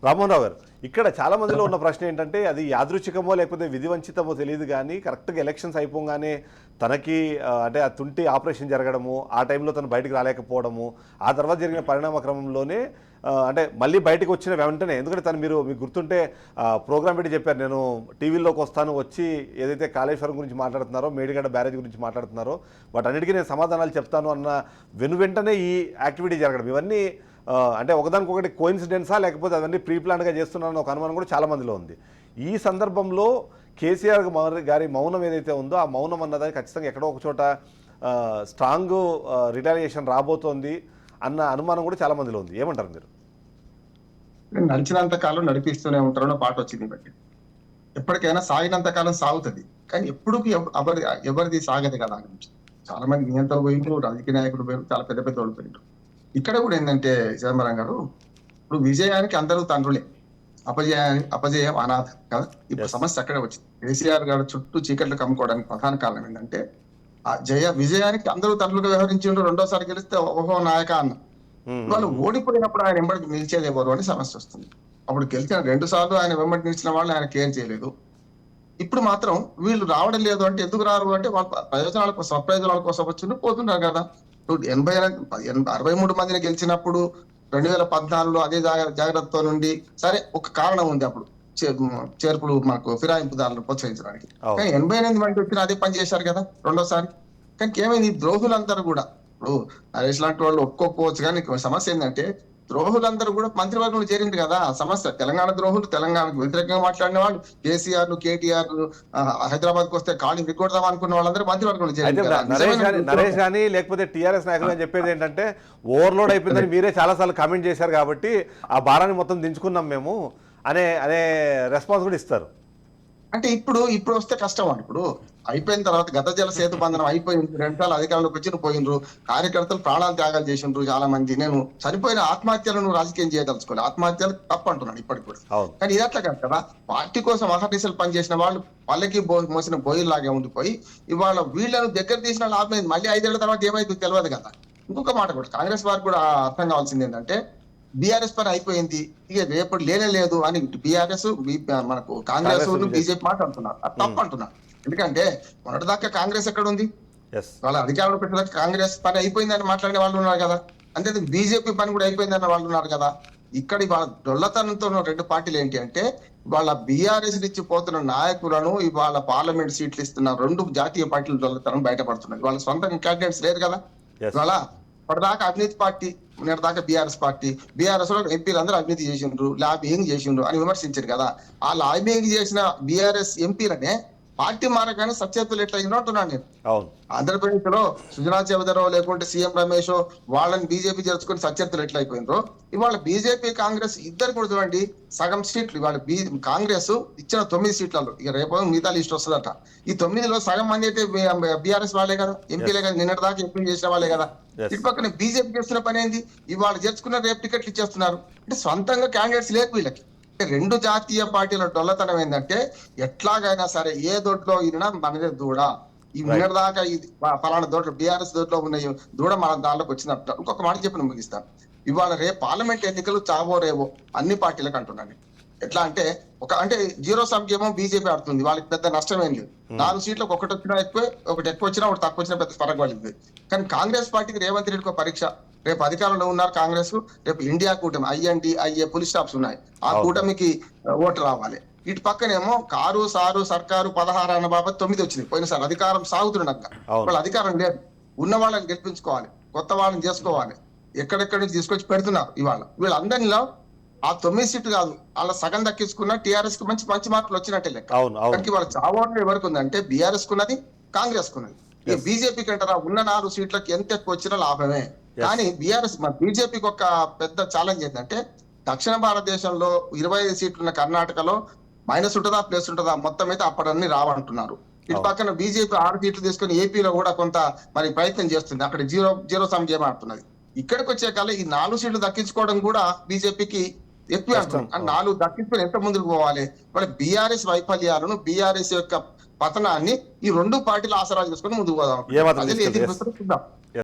రామ్మోహన్ రావు గారు, ఇక్కడ చాలా మందిలో ఉన్న ప్రశ్న ఏంటంటే అది యాదృచ్ఛికమో లేకపోతే విధివంచితమో తెలియదు, కానీ కరెక్ట్గా ఎలక్షన్స్ అయిపోగానే తనకి అంటే ఆ తుంటి ఆపరేషన్ జరగడము, ఆ టైంలో తను బయటకు రాలేకపోవడము, ఆ తర్వాత జరిగిన పరిణామ క్రమంలోనే అంటే మళ్ళీ బయటకు వచ్చిన వెంటనే, ఎందుకంటే తను మీకు గుర్తుంటే ప్రోగ్రామ్ పెట్టి చెప్పారు, నేను టీవీలోకి వస్తాను, వచ్చి ఏదైతే కాళేశ్వరం గురించి మాట్లాడుతున్నారో, మేడిగడ్డ బ్యారేజ్ గురించి మాట్లాడుతున్నారో వాటన్నిటికీ నేను సమాధానాలు చెప్తాను అన్న వెంటనే ఈ యాక్టివిటీ జరగడం, ఇవన్నీ అంటే ఒకదానికొకటి కోయిన్సిడెన్సా లేకపోతే అవన్నీ ప్రీ ప్లాన్గా చేస్తున్నారన్న ఒక అనుమానం కూడా చాలా మందిలో ఉంది. ఈ సందర్భంలో కేసీఆర్ గారి మౌనం ఏదైతే ఉందో ఆ మౌనం అన్నదాన్ని ఖచ్చితంగా ఎక్కడో ఒక చోట స్ట్రాంగ్ రిటాలియేషన్ రాబోతోంది అన్న అనుమానం కూడా చాలా మందిలో ఉంది. ఏమంటారు మీరు? నడిచినంత కాలం నడిపిస్తూనే ఉంటారన్న పాట వచ్చింది బట్టి ఎప్పటికైనా సాగినంత కాలం సాగుతుంది, కానీ ఎప్పుడు ఎవరిది సాగదు కదా. చాలా మంది నియంత్రణ పోయింటారు, రాజకీయ నాయకులు పోయారు, చాలా పెద్ద పెద్ద వాళ్ళు పోయింటారు. ఇక్కడ కూడా ఏంటంటే చిదంబరం గారు, ఇప్పుడు విజయానికి అందరూ తండ్రులే, అపజయం అనాథ కదా. ఇప్పుడు సమస్య అక్కడే వచ్చింది. కేసీఆర్ గారు చుట్టూ చీకట్లు కమ్ముకోవడానికి ప్రధాన కారణం ఏంటంటే ఆ విజయానికి అందరూ తండ్రులుగా వ్యవహరించిండ్రు, రెండోసారి గెలిస్తే ఓహో నాయక అన్న వాళ్ళు ఓడిపోయినప్పుడు ఆయన వెంబడి నిలిచేది ఎవరు అని సమస్య వస్తుంది. అప్పుడు గెలిచిన 2 సార్లు ఆయన వెంబడి నిలిచిన వాళ్ళు ఆయన కేర్ చేయలేదు. ఇప్పుడు మాత్రం వీళ్ళు రావడం లేదు అంటే ఎందుకు రారు అంటే వాళ్ళ ప్రయోజనాల స్వప్రయోజనాల కోసం వచ్చి పోతున్నారు కదా. 63 మందిని గెలిచినప్పుడు 2014లో అదే జాగ్రత్తతో నుండి సరే ఒక కారణం ఉంది, అప్పుడు చేర్పులు మనకు ఫిరాయింపుదారులను ప్రోత్సహించడానికి. కానీ 88 మంది వచ్చిన అదే పని చేశారు కదా రెండోసారి. కానీ ఏమైంది, ద్రోహులందరూ కూడా, ఇప్పుడు నరేష్ లాంటి వాళ్ళు ఒప్పుకోకపోవచ్చు, కానీ సమస్య ఏంటంటే ద్రోహులందరూ కూడా మంత్రివర్గంలో చేరింది కదా. సమస్య తెలంగాణ ద్రోహులు, తెలంగాణకు వ్యతిరేకంగా మాట్లాడిన వాళ్ళు, కేసీఆర్ కేటీఆర్ హైదరాబాద్ కు వస్తే ఖాళీ విగ్గొడదాం అనుకున్న వాళ్ళందరూ మంత్రివర్గంలో చేరింది. నరేష్ కానీ లేకపోతే టీఆర్ఎస్ నాయకులు అని చెప్పేది ఏంటంటే ఓవర్లోడ్ అయిపోయిందని మీరే చాలా సార్లు కామెంట్ చేశారు కాబట్టి ఆ భారాన్ని మొత్తం దించుకున్నాం మేము అనే రెస్పాన్స్ కూడా ఇస్తారు. అంటే ఇప్పుడు వస్తే కష్టం అండి. ఇప్పుడు అయిపోయిన తర్వాత గత జల సేతు బంధనం అయిపోయింది, 2 సార్లు అధికారంలోకి వచ్చి పోయినరు, కార్యకర్తలు ప్రాణాలు త్యాగాలు చేసిండ్రు చాలా మంది. నేను చనిపోయిన ఆత్మహత్యలను రాజకీయం చేయదలుచుకోవాలి, ఆత్మహత్యలు తప్పు అంటున్నాను ఇప్పటికి కూడా. కానీ ఇది అట్లా కాదు కదా. పార్టీ కోసం అహర్నిశలు పనిచేసిన వాళ్ళు పల్లకి మోసిన బోయిల్లాగే ఉండిపోయి ఇవాళ వీళ్ళను దగ్గర తీసిన లాభం ఏంది, మళ్ళీ 5 ఏళ్ల తర్వాత ఏమైంది తెలియదు కదా. ఇంకొక మాట కూడా కాంగ్రెస్ వారికి కూడా అర్థం కావాల్సింది ఏంటంటే బీఆర్ఎస్ పని అయిపోయింది, ఇక రేపటి లేనే లేదు అని బీఆర్ఎస్ మనకు కాంగ్రెస్ బీజేపీ మాట్లాడుతున్నారు. అది తప్పు అంటున్నారు. ఎందుకంటే మొన్నటిదాకా కాంగ్రెస్ ఎక్కడ ఉంది, వాళ్ళ అధికారంలో పెట్టిన కాంగ్రెస్ పని అయిపోయిందని మాట్లాడే వాళ్ళు ఉన్నారు కదా. అంతే బీజేపీ పని కూడా అయిపోయిందన్న వాళ్ళు ఉన్నారు కదా. ఇక్కడ వాళ్ళ దొల్లతనంతో 2 పార్టీలు ఏంటి అంటే వాళ్ళ బీఆర్ఎస్ నుంచి పోతున్న నాయకులను ఇవాళ పార్లమెంట్ సీట్లు ఇస్తున్న 2 జాతీయ పార్టీలు దొల్లతనం బయటపడుతున్నాయి. వాళ్ళ సొంత క్యాండిడేట్స్ లేరు కదా. ఇవాళ ఇప్పటిదాకా అవినీతి పార్టీ, నిన్నటిదాకా బీఆర్ఎస్ పార్టీ, బీఆర్ఎస్ లో ఎంపీలు అందరూ అవినీతి చేసిండ్రు, లాబింగ్ చేసిండ్రు అని విమర్శించారు కదా. ఆ లాబింగ్ చేసిన బీఆర్ఎస్ ఎంపీలనే పార్టీ మారగానే సత్యత్తులు ఎట్లా అంటున్నాను నేను. ఆంధ్రప్రదేశ్ లో సుజనా చౌదరో లేకుంటే సీఎం రమేష్ వాళ్ళని బీజేపీ చేర్చుకుని సత్యత్తులు ఎట్లా అయిపోయినరో ఇవాళ బీజేపీ కాంగ్రెస్ ఇద్దరు కూడా చూడండి సగం సీట్లు. ఇవాళ కాంగ్రెస్ ఇచ్చిన 9 సీట్లలో ఇక రేపు మిగతా లిస్ట్ వస్తుందట. ఈ 9లో సగం మంది అయితే బీఆర్ఎస్ వాళ్ళే కదా, ఎంపీలే కదా, నిన్నటి దాకా ఎంపీలు చేసిన వాళ్ళే కదా. ఇటు పక్కన బీజేపీ చేస్తున్న పని ఏంది, ఇవాళ చేర్చుకున్న రేపు టికెట్లు ఇచ్చేస్తున్నారు. అంటే సొంతంగా క్యాండిడేట్స్ లేకు వీళ్ళకి. 2 జాతీయ పార్టీల డొల్లతనం ఏంటంటే ఎట్లాగైనా సరే ఏ దొడ్లో ఈయన మనదే దూడ, ఈ నిన్నటి దాకా ఫలానా దొడ్లు బీఆర్ఎస్ దొడ్లో ఉన్న దూడ మన దాంట్లోకి వచ్చినట్టు. ఇంకొక మాట చెప్పి ముగిస్తాను. ఇవాళ రేపు పార్లమెంట్ ఎన్నికలు చావో రేవో అన్ని పార్టీలకు అంటున్నాను. ఎట్లా అంటే అంటే 0 సంఖ్యేమో బీజేపీ ఆడుతుంది, వాళ్ళకి పెద్ద నష్టం ఏం లేదు. 4 సీట్లకు ఒకటి వచ్చినా ఎక్కువ, ఒకటి ఎక్కువ వచ్చినా ఒకటి తక్కువ వచ్చినా పెద్ద ఫరక్ పడింది. కానీ కాంగ్రెస్ పార్టీకి రేవంత్ రెడ్డికి పరీక్ష. రేపు అధికారంలో ఉన్నారు కాంగ్రెస్, రేపు ఇండియా కూటమి INDIA పులి స్టాప్స్ ఉన్నాయి, ఆ కూటమికి ఓటు రావాలి. ఇటు పక్కనేమో కారు సారు సర్కారు 16 అన్న బాబత్ 9 వచ్చింది పోయినసారి. అధికారం సాగుతున్నాక వాళ్ళు అధికారం లేదు, ఉన్న వాళ్ళని గెలిపించుకోవాలి, కొత్త వాళ్ళని చేసుకోవాలి, ఎక్కడెక్కడి నుంచి తీసుకొచ్చి పెడుతున్నారు. ఇవాళ వీళ్ళందరిలో ఆ 9 సీట్లు కాదు, వాళ్ళ సగం దక్కించుకున్న టీఆర్ఎస్ కు మంచి మార్కులు వచ్చినట్టే లెక్క. కానీ వాళ్ళ చావోట్లు ఎవరికి ఉందంటే బీఆర్ఎస్ కున్నది, కాంగ్రెస్ కున్నది. ఈ బీజేపీకి అంటారా ఉన్న 4 సీట్లకి ఎంత ఎక్కువ వచ్చినా లాభమే. కానీ బీజేపీకి ఒక పెద్ద ఛాలెంజ్ ఏంటంటే దక్షిణ భారతదేశంలో 25 సీట్లు ఉన్న కర్ణాటకలో మైనస్ ఉంటుందా ప్లస్ ఉంటుందా, మొత్తం అయితే అప్పటిన్ని రావంటున్నారు. ఇటు పక్కన బీజేపీ 6 సీట్లు తీసుకుని ఏపీలో కూడా కొంత మరి ప్రయత్నం చేస్తుంది, అక్కడ జీరో సమ్ గేమ్ ఆడుతున్నది. ఇక్కడికి వచ్చే కల్లా ఈ 4 సీట్లు దక్కించుకోవడం కూడా బీజేపీకి ఎక్కువ అంటున్నారు. కానీ 4 దక్కించుకొని ఎంత ముందుకు పోవాలి, వాళ్ళ బీఆర్ఎస్ వైఫల్యాలను, బీఆర్ఎస్ యొక్క పతనాన్ని ఈ 2 పార్టీలు ఆసరా చేసుకుని ముందుకు పోదాం.